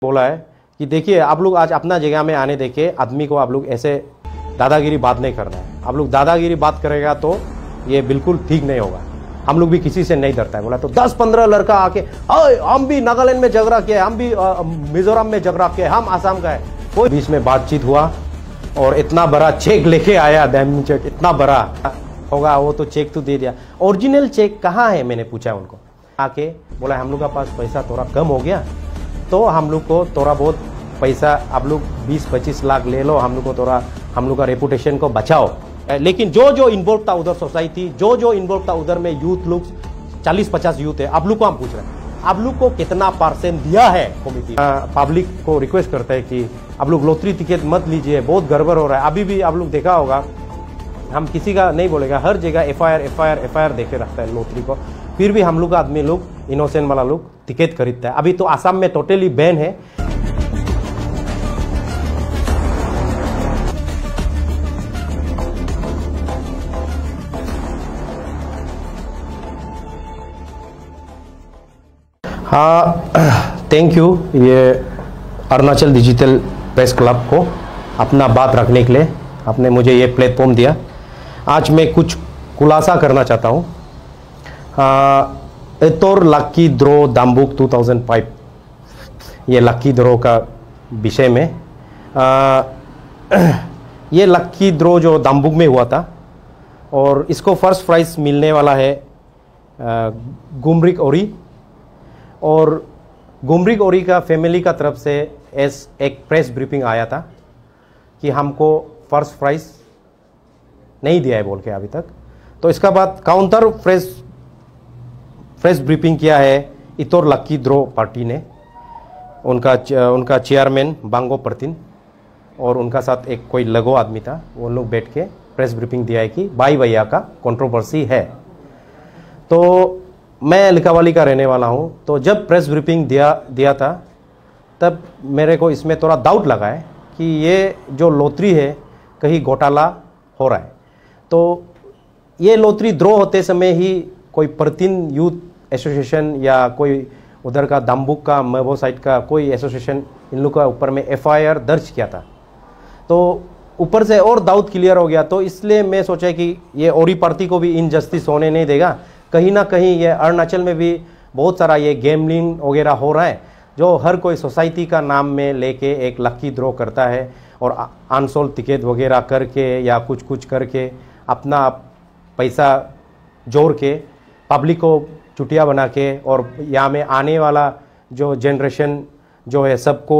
बोला है कि देखिए आप लोग आज अपना जगह में आने देखे आदमी को आप लोग ऐसे दादागिरी बात नहीं करना है। आप लोग दादागिरी बात करेगा तो ये बिल्कुल ठीक नहीं होगा। हम लोग भी किसी से नहीं डरता है। बोला तो 10-15 लड़का आके हम भी नागालैंड में झगड़ा किया, हम भी मिजोरम में झगड़ा किया, हम आसाम का है। कोई बीच में बातचीत हुआ और इतना बड़ा चेक लेके आया, डैम चेक इतना बड़ा होगा, वो तो चेक तो दे दिया। ओरिजिनल चेक कहाँ है मैंने पूछा उनको। आके बोला हम लोग का पास पैसा थोड़ा कम हो गया तो हम लोग को थोड़ा बहुत पैसा आप लोग 20-25 लाख ले लो, हम लोग को थोड़ा हम लोग का रेपुटेशन को बचाओ। लेकिन जो इन्वॉल्व था उधर सोसाइटी, जो इन्वॉल्व था उधर में यूथ लोग 40-50 यूथ है। आप लोग को हम पूछ रहे हैं आप लोग को कितना % दिया है कमिटी। पब्लिक को रिक्वेस्ट करते हैं कि आप लोग लॉटरी टिकट मत लीजिए, बहुत गड़बड़ हो रहा है। अभी भी आप लोग देखा होगा, हम किसी का नहीं बोलेगा, हर जगह FIR देखे रखता है लॉटरी को, फिर भी हम लोग आदमी लोग इनोसेंट वाला लोग टिकट खरीदता है। अभी तो आसाम में टोटली बैन है। हाँ, थैंक यू ये अरुणाचल डिजिटल प्रेस क्लब को अपना बात रखने के लिए आपने मुझे ये प्लेटफॉर्म दिया। आज मैं कुछ खुलासा करना चाहता हूँ। एतोर लक्की ड्रॉ दाम्बुक 2005 ये लक्की ड्रॉ का विषय में ये लक्की ड्रॉ जो दाम्बुक में हुआ था और इसको फर्स्ट प्राइज मिलने वाला है गुमरिक ओरी, और गुमरिक ओरी का फैमिली का तरफ से एक प्रेस ब्रीफिंग आया था कि हमको फर्स्ट प्राइज नहीं दिया है बोल के अभी तक। तो इसका बाद काउंटर प्रेस ब्रीफिंग किया है इतोर लक्की ड्रॉ पार्टी ने। उनका चेयरमैन बांगो परतिन और उनका साथ एक कोई लगो आदमी था, वो लोग बैठ के प्रेस ब्रीफिंग दिया है कि भाई भैया का कंट्रोवर्सी है। तो मैं लिकावाली का रहने वाला हूँ, तो जब प्रेस ब्रीफिंग दिया था तब मेरे को इसमें थोड़ा डाउट लगा है कि ये जो लॉटरी है कहीं घोटाला हो रहा है। तो ये लॉटरी ड्रॉ होते समय ही कोई परतीन यूथ एसोसिएशन या कोई उधर का दाम्बुक का मेबो साइड का कोई एसोसिएशन इन लोग का ऊपर में FIR दर्ज किया था। तो ऊपर से और डाउट क्लियर हो गया। तो इसलिए मैं सोचा कि ये ओरी पार्टी को भी इनजस्टिस होने नहीं देगा। कहीं ना कहीं ये अरुणाचल में भी बहुत सारा ये गेमलिंग वगैरह हो रहा है, जो हर कोई सोसाइटी का नाम में लेके एक लक्की ड्रॉ करता है और अनसोल्ड टिकट वगैरह करके या कुछ करके अपना पैसा जोड़ के पब्लिक को चुटिया बना के और यहाँ में आने वाला जो जनरेशन जो है सबको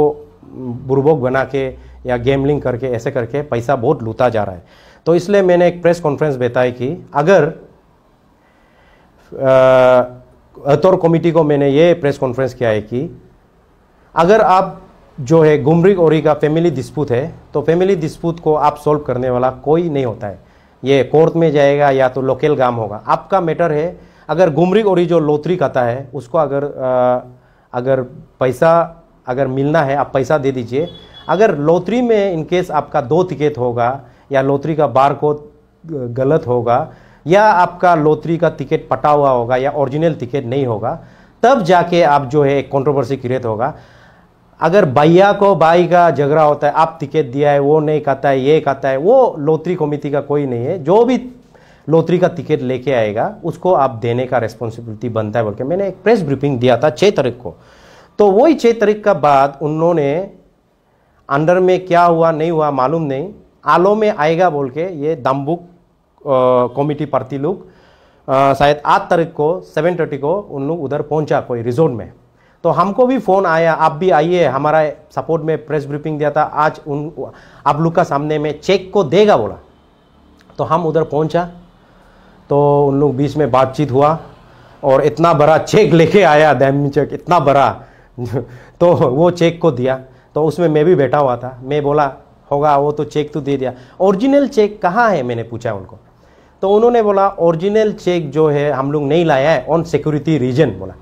बुरबोक बना के या गेमलिंग करके ऐसे करके पैसा बहुत लूटा जा रहा है। तो इसलिए मैंने एक प्रेस कॉन्फ्रेंस बताई कि अगर अतोर कमिटी को मैंने ये प्रेस कॉन्फ्रेंस किया है कि अगर आप जो है गुमरिक ओरी का फैमिली डिस्प्यूट है तो फैमिली डिस्प्यूट को आप सॉल्व करने वाला कोई नहीं होता है। ये कोर्ट में जाएगा या तो लोकल गांव होगा, आपका मैटर है। अगर गुमरिक ओरी जो लॉटरी खाता है उसको अगर पैसा अगर मिलना है आप पैसा दे दीजिए। अगर लॉटरी में इनकेस आपका 2 टिकट होगा या लॉटरी का बार कोड गलत होगा या आपका लॉटरी का टिकट पटा हुआ होगा या ओरिजिनल टिकट नहीं होगा, तब जाके आप जो है एक कंट्रोवर्सी क्रिएट होगा। अगर भैया को भाई का झगड़ा होता है, आप टिकट दिया है वो नहीं खाता है ये खाता है, वो लॉटरी कमेटी का कोई नहीं है। जो भी लॉटरी का टिकट लेके आएगा उसको आप देने का रिस्पॉन्सिबिलिटी बनता है बोल के मैंने एक प्रेस ब्रीफिंग दिया था 6 तारीख को। तो वही 6 तारीख का बाद उन्होंने अंडर में क्या हुआ नहीं हुआ मालूम नहीं, आलो में आएगा बोल के ये दाम्बुक कमिटी पार्टी लोग शायद 8 तारीख को 7:30 को उन लोग उधर पहुंचा कोई रिजोर्ट में। तो हमको भी फ़ोन आया आप भी आइए, हमारा सपोर्ट में प्रेस ब्रीफिंग दिया था, आज आप लोग का सामने में चेक को देगा बोला। तो हम उधर पहुंचा तो उन लोग बीच में बातचीत हुआ और इतना बड़ा चेक लेके आया, डैम चेक इतना बड़ा तो वो चेक को दिया। तो उसमें मैं भी बैठा हुआ था, मैं बोला होगा वो तो चेक तो दे दिया। ओरिजिनल चेक कहाँ है मैंने पूछा उनको। तो उन्होंने बोला ओरिजिनल चेक जो है हम लोग नहीं लाया है ऑन सिक्योरिटी रीजन बोला।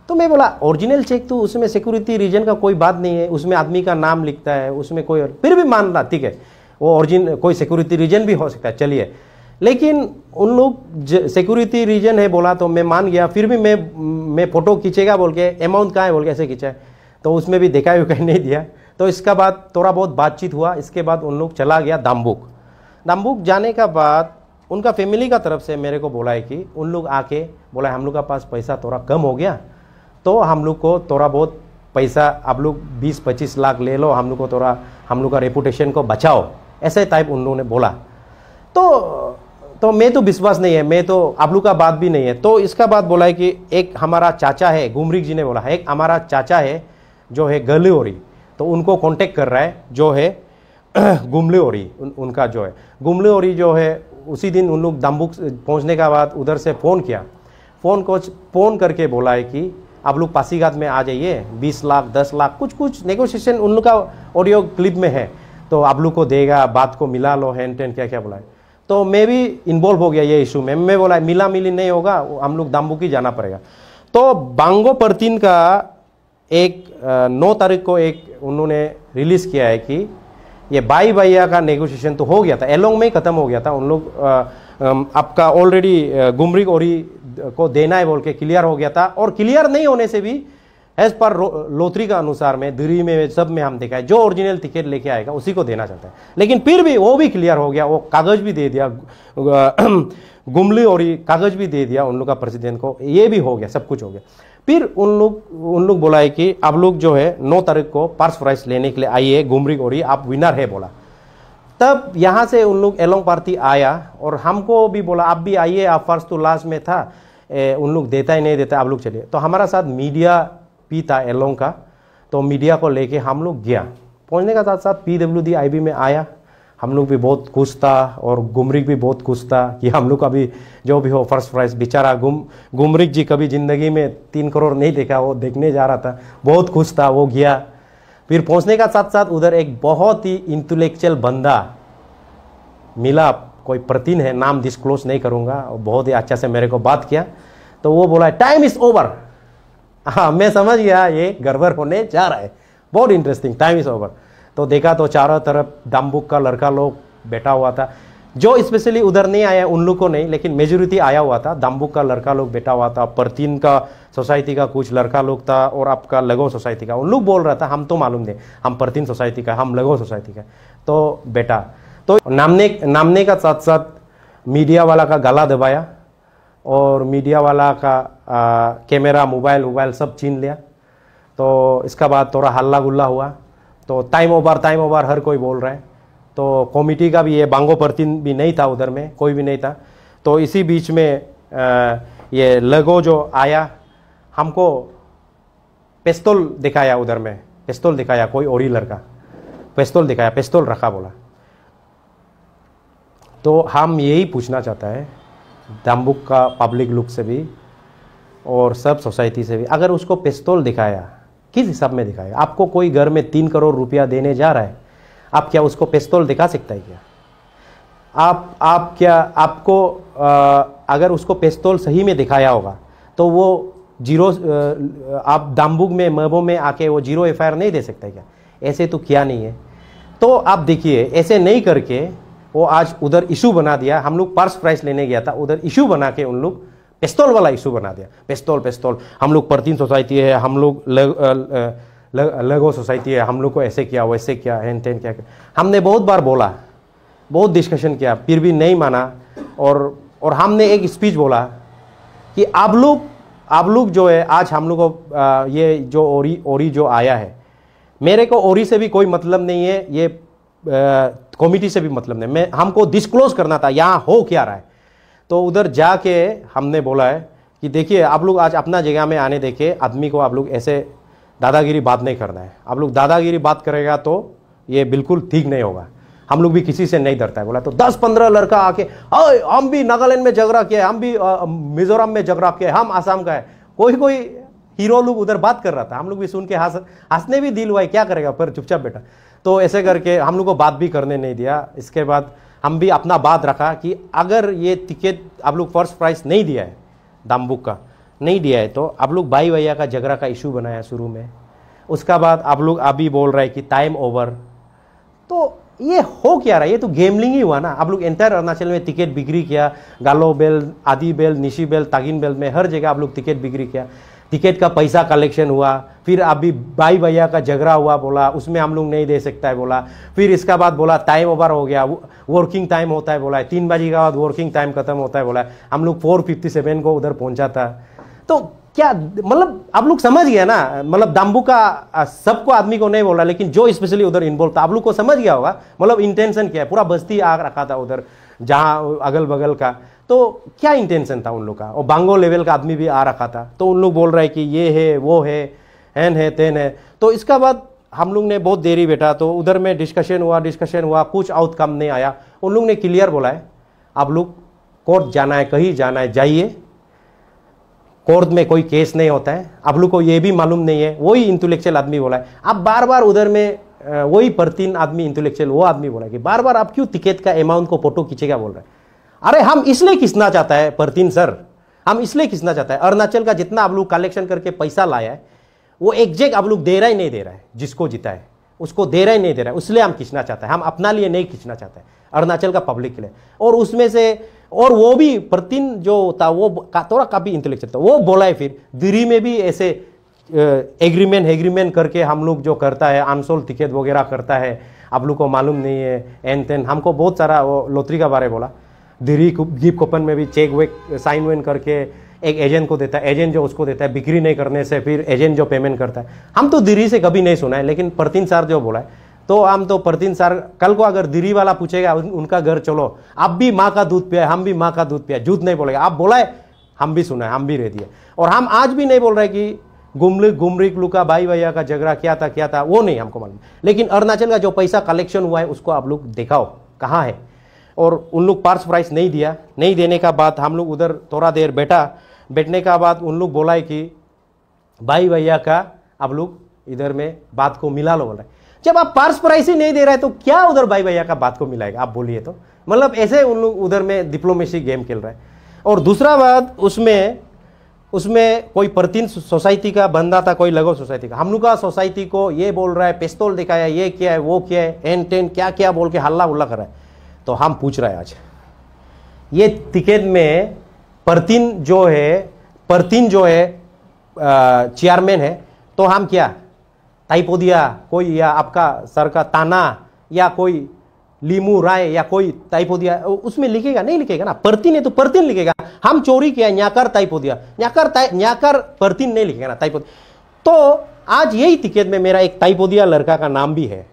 तो मैं बोला ओरिजिनल चेक तो उसमें सिक्योरिटी रीजन का कोई बात नहीं है, उसमें आदमी का नाम लिखता है, उसमें कोई फिर भी मान रहा ठीक है वो ओरिजिन कोई सिक्योरिटी रीजन भी हो सकता है चलिए। लेकिन उन लोग सिक्योरिटी रीजन है बोला तो मैं मान गया। फिर भी मैं फ़ोटो खींचेगा बोल के अमाउंट कहाँ है बोल के ऐसे खींचा है। तो उसमें भी देखा कहीं नहीं दिया। तो इसका बाद थोड़ा बहुत बातचीत हुआ, इसके बाद उन लोग चला गया दाम्बुक। दाम्बुक जाने का बाद उनका फैमिली का तरफ से मेरे को बोला है कि उन लोग आके बोला हम लोग का पास पैसा थोड़ा कम हो गया, तो हम लोग को थोड़ा बहुत पैसा आप लोग 20-25 लाख ले लो, हम लोग को थोड़ा हम लोग का रेपुटेशन को बचाओ, ऐसे टाइप उन लोगों ने बोला। तो मैं तो विश्वास नहीं है, मैं तो आप लोग का बात भी नहीं है। तो इसका बात बोला है कि एक हमारा चाचा है, गुमरिक जी ने बोला है, एक हमारा चाचा है जो है गलेओरी, तो उनको कांटेक्ट कर रहा है जो है गुमलेओरी, उनका जो है गुमलेओरी जो है। उसी दिन उन लोग दाम्बुक पहुंचने का बाद उधर से फ़ोन किया, फ़ोन करके बोला है कि आप लोग पासीघाट में आ जाइए, 20 लाख 10 लाख कुछ नेगोशिएशन उन लोग का ऑडियो क्लिप में है, तो आप लोग को देगा, बात को मिला लो, हैंड टेन क्या क्या बोला है। तो मैं भी इन्वॉल्व हो गया ये इशू में, मैं बोला मिला मिली नहीं होगा, हम लोग दाम्बुक ही जाना पड़ेगा। तो बांगो परतीन का एक 9 तारीख को एक उन्होंने रिलीज़ किया है कि ये बाई भैया का नेगोशिएशन तो हो गया था, एलोंग में ही ख़त्म हो गया था। उन लोग आपका ऑलरेडी गुमरिक ओरी को देना है बोल के क्लियर हो गया था, और क्लियर नहीं होने से भी एज पर लोथरी का अनुसार में दिल्ली में सब में हम देखा है जो ओरिजिनल टिकट लेके आएगा उसी को देना चाहता है, लेकिन फिर भी वो भी क्लियर हो गया, वो कागज भी दे दिया, गुमली और कागज भी दे दिया उन लोग का प्रेसिडेंट को, ये भी हो गया, सब कुछ हो गया। फिर उन लोग बोला है कि आप लोग जो है 9 तारीख को पर्स प्राइज लेने के लिए आइए गुमरिक और आप विनर है बोला। तब यहाँ से उन लोग एलोंग पार्टी आया और हमको भी बोला आप भी आइए, आप फर्स्ट तो लास्ट में था, उन लोग देता ही नहीं देता, आप लोग चलिए। तो हमारा साथ मीडिया भी था एलोंग का, तो मीडिया को लेके हम लोग गया। पहुँचने का साथ साथ PWD IB में आया, हम लोग भी बहुत खुश था और गुमरिक भी बहुत खुश था कि हम लोग का भी जो भी हो फर्स्ट प्राइज। बेचारा गुमरिक जी कभी ज़िंदगी में 3 करोड़ नहीं देखा, वो देखने जा रहा था, बहुत खुश था, वो गया। फिर पहुंचने का साथ साथ उधर एक बहुत ही इंटेलेक्चुअल बंदा मिला, कोई प्रतिन है, नाम डिस्क्लोज नहीं करूँगा, बहुत ही अच्छा से मेरे को बात किया। तो वो बोला टाइम इज़ ओवर। हाँ, मैं समझ गया ये गड़बड़ होने जा रहा है, बहुत इंटरेस्टिंग, टाइम इज़ ओवर। तो देखा तो चारों तरफ दाम्बुक का लड़का लोग बैठा हुआ था, जो स्पेशली उधर नहीं आया उन लोग को नहीं, लेकिन मेजोरिटी आया हुआ था। दाम्बुक का लड़का लोग बैठा हुआ था, परतीन का सोसाइटी का कुछ लड़का लोग था, और आपका लगो सोसाइटी का। उन लोग बोल रहा था हम तो मालूम नहीं, हम परतीन सोसाइटी का, हम लगो सोसाइटी का। तो बेटा तो नामने का साथ साथ मीडिया वाला का गला दबाया, और मीडिया वाला का कैमरा मोबाइल सब छीन लिया। तो इसका बाद थोड़ा हल्ला गुल्ला हुआ, तो टाइम ओवर हर कोई बोल रहा है। तो कमेटी का भी ये बांगो परतीन भी नहीं था उधर में, कोई भी नहीं था। तो इसी बीच में ये लगो जो आया, हमको पिस्तौल दिखाया, उधर में पिस्तौल दिखाया, कोई और ही लड़का पिस्तौल दिखाया, पिस्तौल रखा बोला। तो हम यही पूछना चाहता है दाम्बुक का पब्लिक लुक से भी और सब सोसाइटी से भी, अगर उसको पिस्तौल दिखाया किस हिसाब में दिखाएगा? आपको कोई घर में 3 करोड़ रुपया देने जा रहा है, आप क्या उसको पिस्तौल दिखा सकता है क्या? आप क्या आपको अगर उसको पिस्तौल सही में दिखाया होगा तो वो जीरो आप दाम्बुक में महबो में आके वो 0 FIR नहीं दे सकता है क्या? ऐसे तो क्या नहीं है। तो आप देखिए, ऐसे नहीं करके वो आज उधर इशू बना दिया। हम लोग पर्स प्राइस लेने गया था, उधर इशू बना के उन लोग पिस्तौल वाला इशू बना दिया। पिस्तौल हम लोग परतीन सोसाइटी है, हम लोग लगो सोसाइटी है, हम लोग को ऐसे किया वैसे किया, हैन टेन क्या। हमने बहुत बार बोला, बहुत डिस्कशन किया, फिर भी नहीं माना। और हमने एक स्पीच बोला कि आप लोग जो है आज हम लोग को ये जो ओरी जो आया है, मेरे को ओरी से भी कोई मतलब नहीं है, ये कमेटी से भी मतलब नहीं, हमको डिस्क्लोज करना था यहाँ हो क्या रहा है। तो उधर जाके हमने बोला है कि देखिए आप लोग आज अपना जगह में आने देखे आदमी को, आप लोग ऐसे दादागिरी बात नहीं करना है। आप लोग दादागिरी बात करेगा तो ये बिल्कुल ठीक नहीं होगा। हम लोग भी किसी से नहीं डरता है। बोला तो 10-15 लड़का आके हम भी नागालैंड में झगड़ा किया, हम भी मिजोरम में झगड़ा किया, हम आसाम का है। कोई हीरो लोग उधर बात कर रहा था, हम लोग भी सुन के हंसने भी दिल हुआ है, क्या करेगा पर चुपचाप बेटा। तो ऐसे करके हम लोग को बात भी करने नहीं दिया। इसके बाद हम भी अपना बात रखा कि अगर ये टिकट आप लोग फर्स्ट प्राइस नहीं दिया है, दाम्बुक का नहीं दिया है, तो आप लोग बाई भैया का झगड़ा का इशू बनाया शुरू में। उसका बाद आप लोग अभी बोल रहे हैं कि टाइम ओवर। तो ये हो क्या रहा है? ये तो गेमलिंग ही हुआ ना। आप लोग एंटायर अरुणाचल में टिकट बिक्री किया, Galo belt, Adi belt, Nyishi belt, Tagin belt में हर जगह आप लोग टिकट बिक्री किया। टिकट का पैसा कलेक्शन हुआ, फिर अभी भाई भैया का झगड़ा हुआ, बोला उसमें हम लोग नहीं दे सकता है बोला। फिर इसका बाद बोला टाइम ओवर हो गया, वर्किंग टाइम होता है बोला, 3 बजे के बाद वर्किंग टाइम खत्म होता है बोला। हम लोग 4:57 को उधर पहुंचा था। तो क्या मतलब आप लोग समझ गया ना, मतलब दाम्बू का सबको आदमी को नहीं बोला, लेकिन जो स्पेशली उधर इन्वॉल्व था आप लोग को समझ गया होगा मतलब इंटेंशन क्या है। पूरा बस्ती आग रखा था उधर जहाँ अगल बगल का, तो क्या इंटेंशन था उन लोग का। और बांगो लेवल का आदमी भी आ रखा था, तो उन लोग बोल रहे हैं कि ये है वो है, हैन है तेन है। तो इसका बाद हम लोग ने बहुत देरी बैठा, तो उधर में डिस्कशन हुआ, कुछ आउटकम नहीं आया। उन लोग ने क्लियर बोला है आप लोग कोर्ट जाना है, कहीं जाना है जाइए, कोर्ट में कोई केस नहीं होता है। आप लोग को ये भी मालूम नहीं है, वही इंटेलेक्चुअल आदमी बोला है। आप बार बार उधर में वही परतीन आदमी इंटेलेक्चुअल वो आदमी बोला कि बार बार आप क्यों टिकट का अमाउंट को फोटो खींचेगा बोल रहे हैं। अरे हम इसलिए खींचना चाहता है परतीन सर, हम इसलिए खींचना चाहता है अरुणाचल का जितना आप लोग कलेक्शन करके पैसा लाया है वो एग्जैक्ट आप लोग दे रहा ही नहीं दे रहा है, जिसको जीता है उसको दे रहा ही नहीं दे रहा है, इसलिए हम खींचना चाहते हैं। हम अपना लिए नहीं खींचना चाहते हैं, अरुणाचल का पब्लिक के लिए। और उसमें से और वो भी परतीन जो था वो थोड़ा काफी इंटेलेक्चुअल था, वो बोला है फिर दिल्ली में भी ऐसे एग्रीमेंट करके हम लोग जो करता है अनसोल्ड टिकट वगैरह करता है, आप लोग को मालूम नहीं है एन तेन। हमको बहुत सारा वो लॉटरी का बारे बोला, दिल्ली गिफ्ट कूपन में भी चेक वेक साइन वेन करके एक एजेंट को देता है, एजेंट जो उसको देता है बिक्री नहीं करने से फिर एजेंट जो पेमेंट करता है। हम तो दिल्ली से कभी नहीं सुना है, लेकिन परतीन सर जो बोला है तो हम तो परतीन सर कल को अगर दिल्ली वाला पूछेगा उनका घर चलो, आप भी माँ का दूध पिया, हम भी माँ का दूध पिया, झूठ नहीं बोलेगा। आप बोला है हम भी सुना है, हम भी रह दिए। और हम आज भी नहीं बोल रहे कि गुमरिक लुका भाई भैया का झगड़ा क्या था वो नहीं हमको मालूम, लेकिन अरुणाचल का जो पैसा कलेक्शन हुआ है उसको आप लोग दिखाओ कहाँ है। और उन लोग पार्स प्राइस नहीं दिया, नहीं देने का बाद हम लोग उधर थोड़ा देर बैठने का बाद उन लोग बोला है कि भाई भैया का आप लोग इधर में बात को मिला लो बोल रहे। जब आप पार्स प्राइस ही नहीं दे रहे तो क्या उधर भाई भैया का बात को मिलाएगा आप बोलिए तो। मतलब ऐसे उन लोग उधर में डिप्लोमेसी गेम खेल रहे हैं। और दूसरा बात उसमें कोई परतीन सोसाइटी का बंदा था, कोई लगो सोसाइटी का, हम लोग का सोसाइटी को ये बोल रहा है पिस्तौल दिखाया, ये क्या है वो क्या है एन टेन क्या क्या बोल के हल्ला उल्ला कर रहा है। तो हम पूछ रहे हैं आज ये टिकट में परतीन जो है चेयरमैन है, तो हम क्या ताइपोदिया कोई या आपका सर का ताना या कोई लीमू राय या कोई ताइपोदिया उसमें लिखेगा नहीं लिखेगा ना, परतीन है तो परतीन लिखेगा। हम चोरी किया न्याकर ताइपोदिया, न्याकर परतीन नहीं लिखेगा ना ताइपोदिया। तो आज यही टिकट में मेरा एक ताइपोदिया लड़का का नाम भी है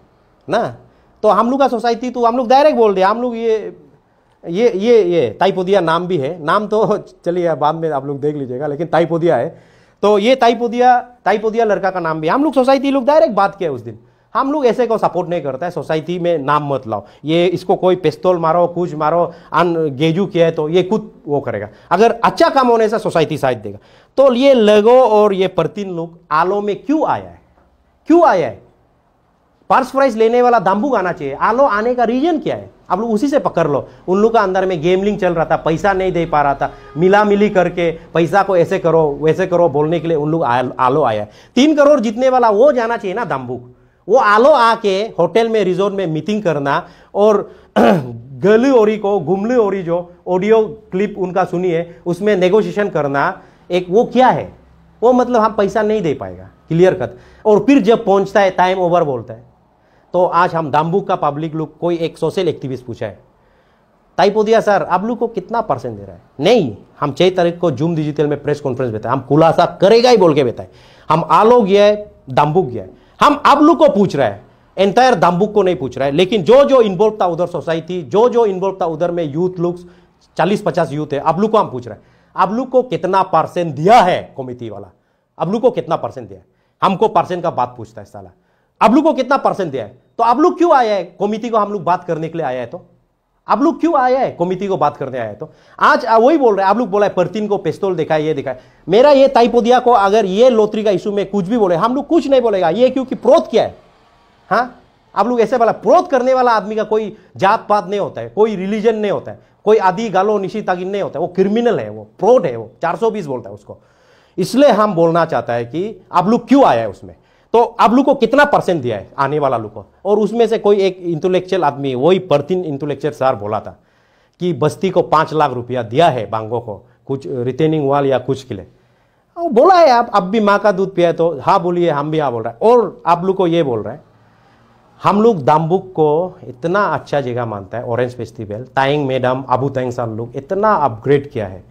ना, तो हम लोग का सोसाइटी तो हम लोग डायरेक्ट बोल दिया हम लोग ये ताइपोदिया नाम भी है, नाम तो चलिए बाद में आप लोग देख लीजिएगा, लेकिन ताइपोदिया है। तो ये ताइपोदिया लड़का का नाम भी हम लोग सोसाइटी लोग डायरेक्ट बात किया उस दिन। हम लोग ऐसे को सपोर्ट नहीं करता है, सोसाइटी में नाम मत लाओ, ये इसको कोई पिस्तौल मारो कुछ मारो गेजू किया है तो ये खुद वो करेगा। अगर अच्छा काम होने से सोसाइटी साथ देगा। तो ये लगो और ये परतीन लोग आलो में क्यों आया है? पर्स प्राइस लेने वाला दाम्बू आना चाहिए, आलो आने का रीजन क्या है आप लोग उसी से पकड़ लो। उन लोग का अंदर में गेमलिंग चल रहा था, पैसा नहीं दे पा रहा था, मिली करके पैसा को ऐसे करो वैसे करो बोलने के लिए उन लोग आलो आया है। 3 करोड़ जीतने वाला वो जाना चाहिए ना दाम्बू, वो आलो आके होटल में रिजॉर्ट में मीटिंग करना और गली ओरी को गुमली ओरी जो ऑडियो क्लिप उनका सुनिए उसमें नेगोशिएशन करना, एक वो क्या है वो मतलब हम पैसा नहीं दे पाएगा क्लियर कट। और फिर जब पहुंचता है टाइम ओवर बोलता है। तो आज हम दाम्बू का पब्लिक लोग कोई एक सोशल एक्टिविस्ट पूछा है ताइपोदिया सर आप लोग को कितना परसेंट दे रहा है, नहीं हम 6 तारीख को जूम डिजिटल में प्रेस कॉन्फ्रेंस बताए, हम खुलासा करेगा ही बोल के बताए। हम आलो गया है दाम्बू गया है, हम आप लोग को पूछ रहा है, एंटायर दाम्बू को नहीं पूछ रहा है। लेकिन जो इन्वॉल्व था उधर सोसाइटी जो इन्वॉल्व था उधर में यूथ लोग 40-50 यूथ है, आप लोग को हम पूछ रहे हैं आप लोग को कितना परसेंट दिया है कमेटी वाला, आप लोग को कितना परसेंट दिया है। हमको परसेंट का बात पूछता है साला, आप लोग को कितना परसेंट दिया है। तो आप लोग क्यों आया है कमेटी को, हम लोग बात करने के लिए आया है, तो आप लोग क्यों आया है कमेटी को बात करने आया है। तो आज वही बोल रहे हैं आप लोग बोला है परतीन को पिस्तौल दिखाए ये दिखाए। मेरा ये ताइपोदिया को अगर ये लोटरी का इशू में कुछ भी बोले हम लोग कुछ नहीं बोलेगा, ये क्योंकि प्रोत किया है। हाँ आप लोग ऐसे बोला, प्रोत करने वाला आदमी का कोई जात पात नहीं होता है, कोई रिलीजन नहीं होता है, कोई आदि गालो निशी तागिन नहीं होता है, वो क्रिमिनल है, वो प्रोट है, वो 420 बोलता है उसको। इसलिए हम बोलना चाहता है कि आप लोग क्यों आया है उसमें, तो आप लोग को कितना परसेंट दिया है आने वाला लोग को। और उसमें से कोई एक इंटेलेक्चुअल आदमी, वही परतीन इंटेलेक्चुअल सर बोला था कि बस्ती को 5 लाख रुपया दिया है बांगो को कुछ रिटेनिंग वाल या कुछ के लिए। वो बोला है आप अब भी माँ का दूध पिया है, तो हाँ बोलिए, हम भी हाँ बोल रहे हैं। और आप लोग को ये बोल रहे हैं, हम लोग दाम्बुक को इतना अच्छा जगह मानता है, ऑरेंज फेस्टिवल, ताइंग मैडम, अबू ताइंग साहब लोग इतना अपग्रेड किया है।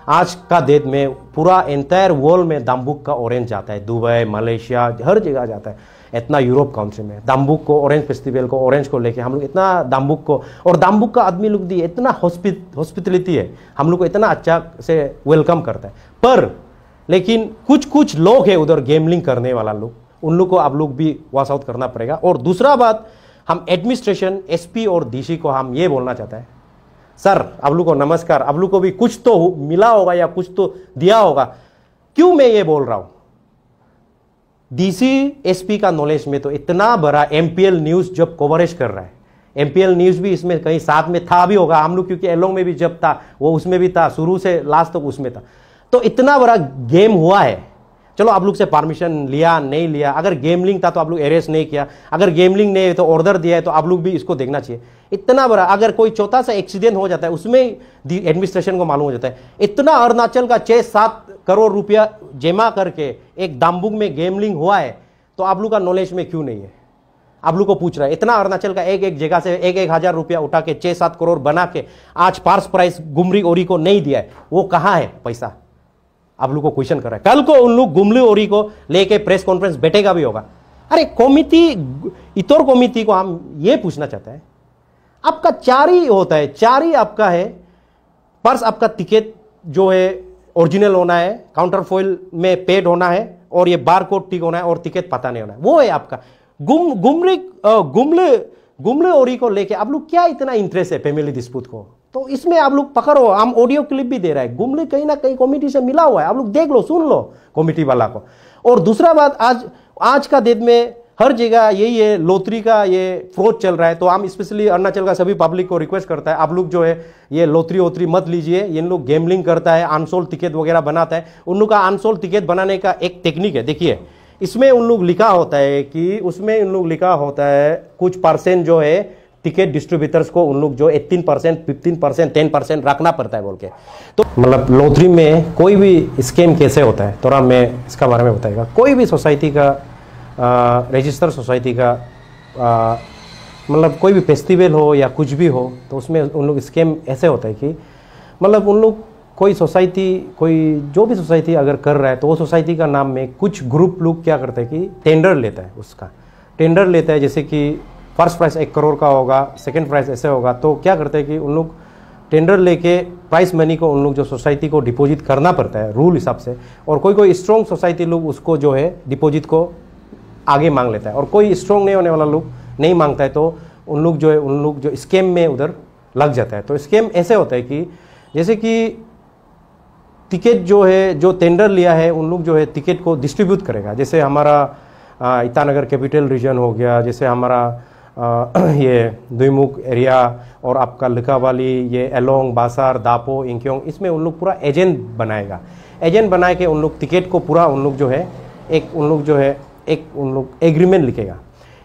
आज का डेट में पूरा एंटायर वर्ल्ड में दाम्बुक का ऑरेंज जाता है, दुबई, मलेशिया, हर जगह जाता है। इतना यूरोप कंट्री में दाम्बुक को, ऑरेंज फेस्टिवल को, ऑरेंज को लेके हम लोग इतना दाम्बुक को, और दाम्बुक का आदमी लोग भी इतना हॉस्पिटलिटी है, हम लोग को इतना अच्छा से वेलकम करता है। पर लेकिन कुछ कुछ लोग हैं उधर गेमलिंग करने वाला लोग, उन लोग को आप लोग भी वॉश आउट करना पड़ेगा। और दूसरा बात, हम एडमिनिस्ट्रेशन, एसपी और डीसी को हम ये बोलना चाहते हैं, सर आप लोग को नमस्कार, आप लोग को भी कुछ तो मिला होगा या कुछ तो दिया होगा। क्यों मैं ये बोल रहा हूं, डीसी एसपी का नॉलेज में तो इतना बड़ा एमपीएल न्यूज जब कवरेज कर रहा है, एमपीएल न्यूज भी इसमें कहीं साथ में था भी होगा, हम लोग क्योंकि एलोंग में भी जब था वो उसमें भी था, शुरू से लास्ट तक उसमें था। तो इतना बड़ा गेम हुआ है, चलो आप लोग से परमिशन लिया नहीं लिया, अगर गेमलिंग था तो आप लोग अरेस्ट नहीं किया, अगर गेमलिंग नहीं है तो ऑर्डर दिया है, तो आप लोग भी इसको देखना चाहिए। इतना बड़ा, अगर कोई छोटा सा एक्सीडेंट हो जाता है उसमें एडमिनिस्ट्रेशन को मालूम हो जाता है। इतना अरुणाचल का 6-7 करोड़ रुपया जमा करके एक दाम्बुक में गेमलिंग हुआ है, तो आप लोग का नॉलेज में क्यों नहीं है? आप लोग को पूछ रहा है, इतना अरुणाचल का एक एक जगह से 1-1 हजार रुपया उठा के 6-7 करोड़ बना के आज पार्स प्राइस गुमरी ओरी को नहीं दिया है, वो कहाँ है पैसा? आप लोग को क्वेश्चन कर रहा है। कल को उन लोग गुमली ओरी को लेके प्रेस कॉन्फ्रेंस बैठेगा भी होगा। अरे कमिटी, इतोर कमिटी को हम ये पूछना चाहते हैं, आपका 4 ही होता है, 4 ही आपका है, पर्स आपका टिकट जो है ओरिजिनल होना है, काउंटर फॉइल में पेड होना है, और ये बार कोड ठीक होना है, और टिकट पता नहीं होना है, वो है आपका। गुमले ओरी को लेके आप लोग क्या इतना इंटरेस्ट है फैमिली डिस्प्यूट को? तो इसमें आप लोग पकड़ो, हम ऑडियो क्लिप भी दे रहा है, गुमले कहीं ना कहीं कमेटी से मिला हुआ है, आप लोग देख लो, सुन लो कमेटी वाला को। और दूसरा बात, आज का दिन में हर जगह यही है, लोटरी का ये फ्रॉड चल रहा है। तो हम स्पेशली अरुणाचल का सभी पब्लिक को रिक्वेस्ट करता है, आप लोग जो है ये लोटरी वोटरी मत लीजिए। इन लोग गेमलिंग करता है, अनसोल्ड टिकट वगैरह बनाता है। उन लोग का अनसोल्ड टिकट बनाने का एक टेक्निक है, देखिए इसमें उन लोग लिखा होता है कि उसमें उन लोग लिखा होता है कुछ परसेंट जो है टिकट डिस्ट्रीब्यूटर्स को उन लोग जो 18%, 15%, 10% रखना पड़ता है बोल के। तो मतलब लॉटरी में कोई भी स्कैम कैसे होता है थोड़ा मैं इसका बारे में बताएगा। कोई भी सोसाइटी का रजिस्टर सोसाइटी का मतलब कोई भी फेस्टिवल हो या कुछ भी हो, तो उसमें उन लोग स्कैम ऐसे होता है कि मतलब उन लोग कोई सोसाइटी, कोई जो भी सोसाइटी अगर कर रहा है, तो वो सोसाइटी का नाम में कुछ ग्रुप लोग क्या करते हैं कि टेंडर लेता है, उसका टेंडर लेता है। जैसे कि फर्स्ट प्राइस 1 करोड़ का होगा, सेकंड प्राइस ऐसे होगा, तो क्या करते हैं कि उन लोग टेंडर लेके प्राइस मनी को उन लोग जो सोसाइटी को डिपॉजिट करना पड़ता है रूल हिसाब से, और कोई कोई स्ट्रॉन्ग सोसाइटी लोग उसको जो है डिपॉजिट को आगे मांग लेता है, और कोई स्ट्रॉन्ग नहीं होने वाला लोग नहीं मांगता है, तो उन लोग जो स्कैम में उधर लग जाता है। तो स्कैम ऐसे होता है कि जैसे कि टिकट जो है, जो टेंडर लिया है, उन लोग जो है टिकट को डिस्ट्रीब्यूट करेगा। जैसे हमारा ईटानगर कैपिटल रीजन हो गया, जैसे हमारा ये दुईमुख एरिया और आपका लिकावाली, ये एलोंग, बासार, दापो, इंक्योंग, इसमें उन लोग पूरा एजेंट बनाएगा। एजेंट बना के उन लोग टिकट को पूरा उन लोग जो है उन लोग एग्रीमेंट लिखेगा।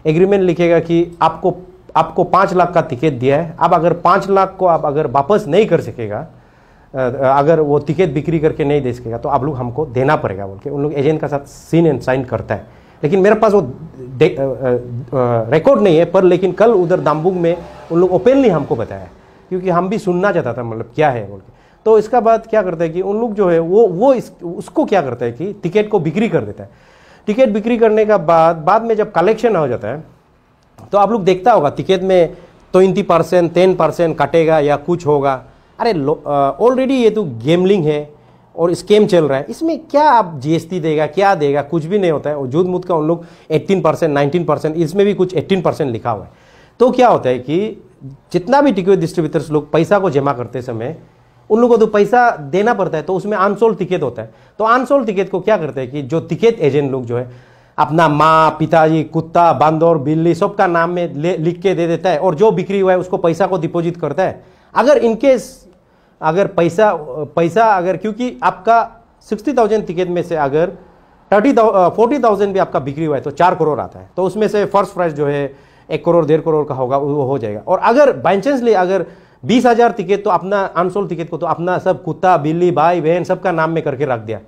एग्रीमेंट लिखेगा कि आपको 5 लाख का टिकट दिया है, अब अगर 5 लाख को आप अगर वापस नहीं कर सकेगा, अगर वो टिकट बिक्री करके नहीं दे सकेगा, तो आप लोग हमको देना पड़ेगा बोल के उन लोग एजेंट का साथ सीन एंड साइन करता है। लेकिन मेरे पास वो रिकॉर्ड नहीं है, पर लेकिन कल उधर दाम्बुक में उन लोग ओपनली हमको बताया, क्योंकि हम भी सुनना चाहता था मतलब क्या है बोल के। तो इसका बाद क्या करता है कि उन लोग जो है उसको क्या करता है कि टिकट को बिक्री कर देता है। टिकट बिक्री करने का बाद में जब कलेक्शन हो जाता है, तो आप लोग देखता होगा टिकट में 20%, 10% कटेगा या कुछ होगा। अरे ऑलरेडी ये तो गेमलिंग है और स्कैम चल रहा है, इसमें क्या आप जीएसटी देगा, क्या देगा, कुछ भी नहीं होता है। और जूद मुद का उन लोग 18%, 19%, इसमें भी कुछ 18% लिखा हुआ है। तो क्या होता है कि जितना भी टिकट डिस्ट्रीब्यूटर्स लोग पैसा को जमा करते समय उन लोगों को तो पैसा देना पड़ता है, तो उसमें अनसोल्ड टिकट होता है। तो अनसोल्ड टिकट को क्या करते हैं कि जो टिकट एजेंट लोग जो है अपना माँ, पिताजी, कुत्ता, बांदर, बिल्ली सबका नाम में लिख के दे देता है, और जो बिक्री हुआ है उसको पैसा को डिपॉजिट करता है। अगर इनकेस अगर पैसा अगर क्योंकि आपका 60,000 टिकट में से अगर 40,000 भी आपका बिक्री हुआ है, तो 4 करोड़ आता है। तो उसमें से फर्स्ट प्राइस जो है 1 करोड़ 1.5 करोड़ का होगा, वो हो जाएगा। और अगर बाई चांस ले अगर 20,000 टिकट, तो अपना अनसोल्ड टिकट को तो अपना सब कुत्ता, बिल्ली, भाई बहन सबका नाम में करके रख दिया,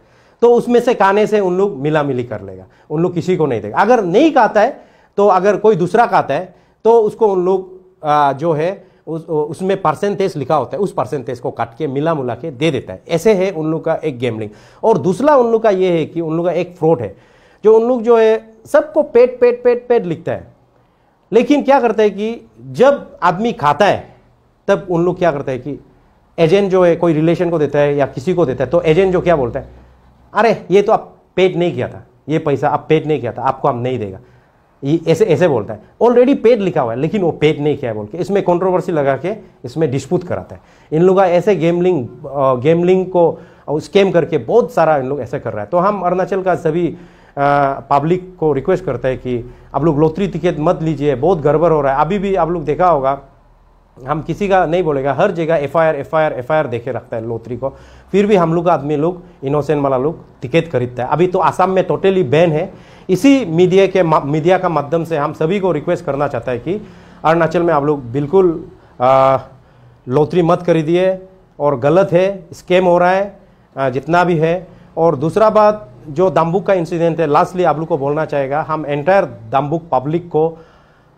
तो उसमें से खाने से उन लोग मिला मिली कर लेगा, उन लोग किसी को नहीं देगा। अगर नहीं खाता है तो अगर कोई दूसरा खाता है तो उसको उन लोग जो है उसमें परसेंटेज लिखा होता है, उस परसेंटेज को काट के मिला मुला के दे देता है। ऐसे है उन लोग का एक गैम्बलिंग। और दूसरा उन लोग का ये है कि उन लोग का एक फ्रॉड है, जो उन लोग जो है सबको पेट पेट पेट पेट लिखता है, लेकिन क्या करता है कि जब आदमी खाता है तब उन लोग क्या करता है कि एजेंट जो है कोई रिलेशन को देता है या किसी को देता है, तो एजेंट जो क्या बोलता है, अरे ये तो आप पेड नहीं किया था, ये पैसा आप पेड नहीं किया था, आपको हम नहीं देगा, ये ऐसे ऐसे बोलता है। ऑलरेडी पेड लिखा हुआ है लेकिन वो पेड नहीं किया है बोल के इसमें कंट्रोवर्सी लगा के इसमें डिस्प्यूट कराता है। इन लोग ऐसे गेमलिंग को स्कैम करके बहुत सारा इन लोग ऐसे कर रहा है। तो हम अरुणाचल का सभी पब्लिक को रिक्वेस्ट करते हैं कि आप लोग लॉटरी टिकट मत लीजिए, बहुत गड़बड़ हो रहा है। अभी भी आप लोग देखा होगा, हम किसी का नहीं बोलेगा, हर जगह एफआईआर देखे रखता है लॉटरी को, फिर भी हम लोग का आदमी लोग इनोसेंट वाला लोग टिकट खरीदता है। अभी तो आसाम में टोटली बैन है। इसी मीडिया का माध्यम से हम सभी को रिक्वेस्ट करना चाहता है कि अरुणाचल में आप लोग बिल्कुल लॉटरी मत खरीदिए, और गलत है, स्कैम हो रहा है जितना भी है। और दूसरा बात, जो दाम्बुक का इंसिडेंट है, लास्टली आप लोग को बोलना चाहेगा, हम एंटायर दाम्बुक पब्लिक को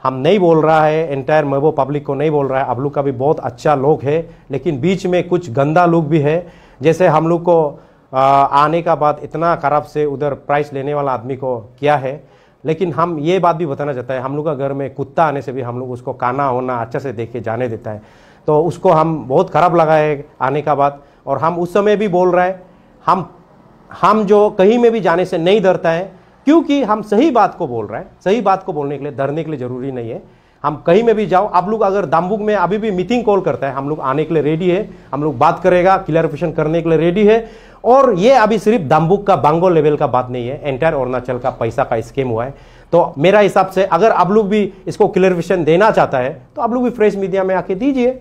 हम नहीं बोल रहा है, एंटायर मेबो पब्लिक को नहीं बोल रहा है, आप लोग का भी बहुत अच्छा लोग है, लेकिन बीच में कुछ गंदा लोग भी है। जैसे हम लोग को आने का बाद इतना खराब से उधर प्राइस लेने वाला आदमी को किया है। लेकिन हम ये बात भी बताना चाहता है, हम लोग का घर में कुत्ता आने से भी हम लोग उसको खाना होना अच्छे से देख के जाने देता है, तो उसको हम बहुत खराब लगा है आने का बाद। और हम उस समय भी बोल रहे हैं, हम जो कहीं में भी जाने से नहीं डरता है, क्योंकि हम सही बात को बोल रहे हैं। सही बात को बोलने के लिए डरने के लिए जरूरी नहीं है। हम कहीं में भी जाओ, आप लोग अगर दाम्बुक में अभी भी मीटिंग कॉल करता है, हम लोग आने के लिए रेडी है, हम लोग बात करेगा, क्लियरिफिकेशन करने के लिए रेडी है। और ये अभी सिर्फ दाम्बुक का बांगो लेवल का बात नहीं है, एंटायर अरुणाचल का पैसा का स्कीम हुआ है। तो मेरा हिसाब से अगर आप लोग भी इसको क्लियरिफिकेशन देना चाहता है तो आप लोग भी फ्रेश मीडिया में आके दीजिए।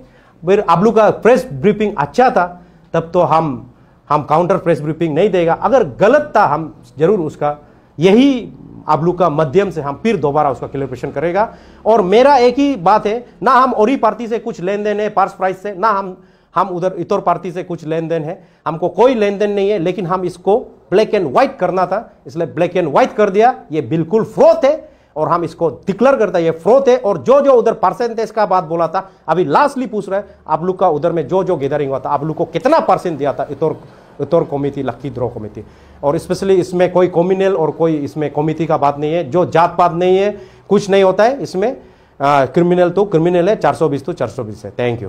फिर आप लोग का प्रेस ब्रीफिंग अच्छा था तब तो हम काउंटर प्रेस ब्रीफिंग नहीं देगा। अगर गलत था हम जरूर उसका यही आप लोग का माध्यम से हम फिर दोबारा उसका क्लियरिफिकेशन करेगा। और मेरा एक ही बात है, ना हम ओरी पार्टी से कुछ लेन देन है पर्स प्राइस से, ना हम उधर इतर पार्टी से कुछ लेन देन है, हमको कोई लेन देन नहीं है। लेकिन हम इसको ब्लैक एंड व्हाइट करना था, इसलिए ब्लैक एंड व्हाइट कर दिया। ये बिल्कुल फ्रॉड है और हम इसको डिक्लेयर करता है ये फ्रॉड है। और जो जो उधर परसेंटेज का बात बोला था, अभी लास्टली पूछ रहे हैं आप लोग का उधर में जो जो गैदरिंग हुआ था, आप लोग को कितना परसेंट दिया था इतर कमिटी, लक्की ड्रॉ कमिटी। और स्पेशली इसमें कोई कम्युनल और कोई इसमें कमिटी का बात नहीं है, जो जात पात नहीं है, कुछ नहीं होता है इसमें। क्रिमिनल तो क्रिमिनल है, 420 तो 420 है। Thank you.